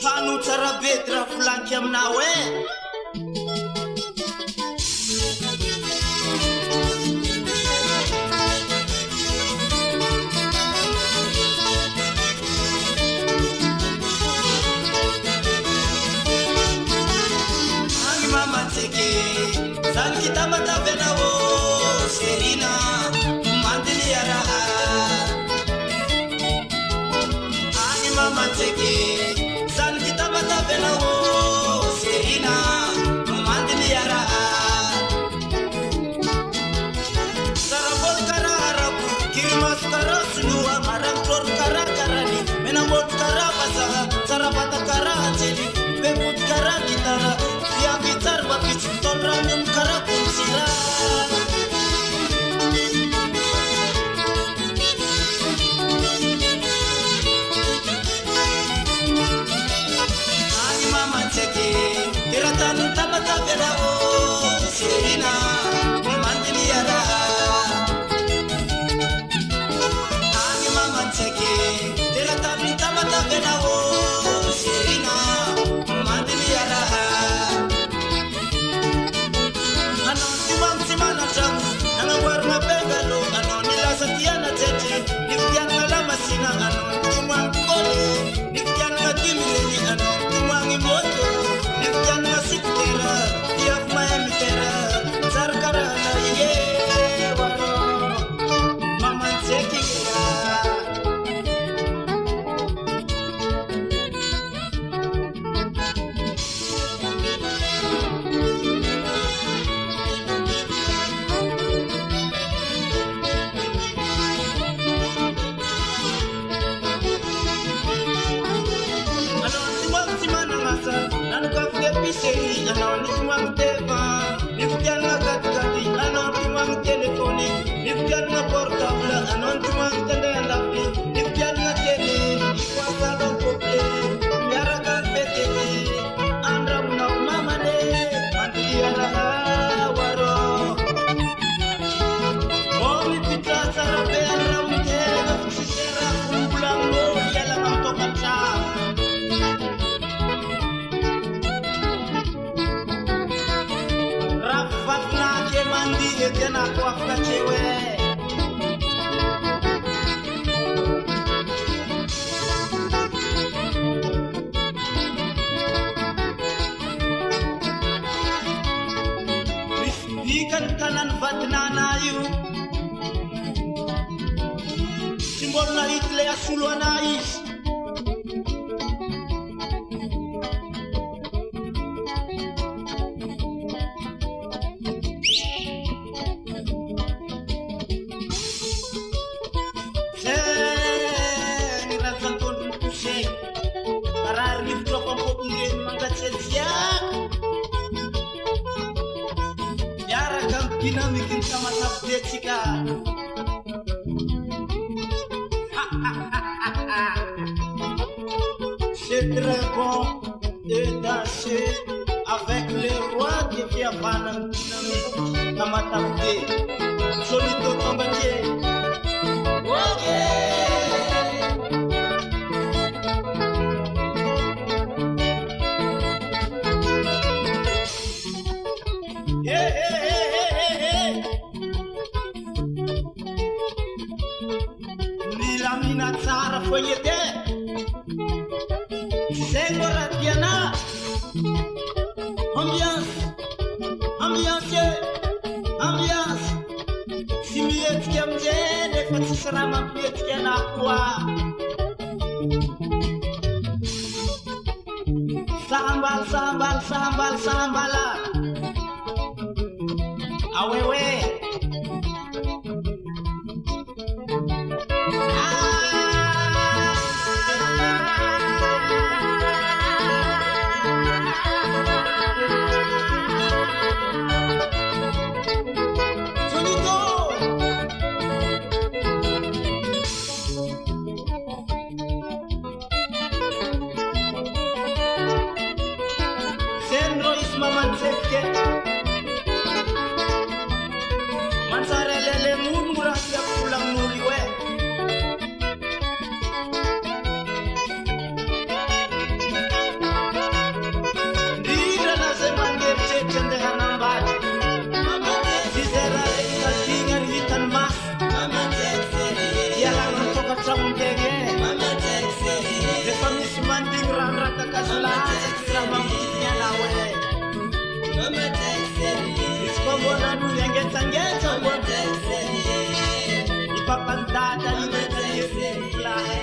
Tanu tsara be dra fulanky aminao e. Ani mama tseke zany kita matavena o serina mandili araha. Ani mama tseke zany kita matavena o serina mandili araha. Sarabot kara arabu kirimas kara sunua marang klor kara karani menamot kara basaha sarabata kara jadi bebut kara gitara dia bicar bapit ton ramum kara kunsira. Ani mama ceki tiratan tamata vera o serina mandini ara. Ani mama ceki tiratan tamata vera o serina mandini ara. Anon timang simana jang nang warna begalo anon nila satiana ceci niftian kalama sina anon timang kole niftian kakimileni anon timang imoto niftian masitera tiap maya mitera sarkara na iye waro mama ceki kira. Anon timang simana ngasa nanu kafke piseri anon timang teva niftian ngagat-gati anon timang telefoni niftian ngaportable anon timang tendendapi niftian ngatele ikwasa dokople biara kapete andra munau mamane mandiri araha waro. Momi pita sarabe andra mutela fusisera kumpulang mo yala mamtokan sa. Rafat na ke mandi tena kwa kachewe. Ikan kanan batna nayu simbol na itle asulu anais. Ni rasan ton pusing karar ni tropang popungin mangkat sensia. Yara kampina mikin sama subjek sika. C'est très bon de danser avec les rois qui viennent dans ma table. Solito tombatier. Nilamina tsara foyete Sengora Diana Ambiance Ambiance Ambiance Simiet kiamjene fatisara mampiet kiana kwa Sambal sambal sambal sambala Awewe cantada de la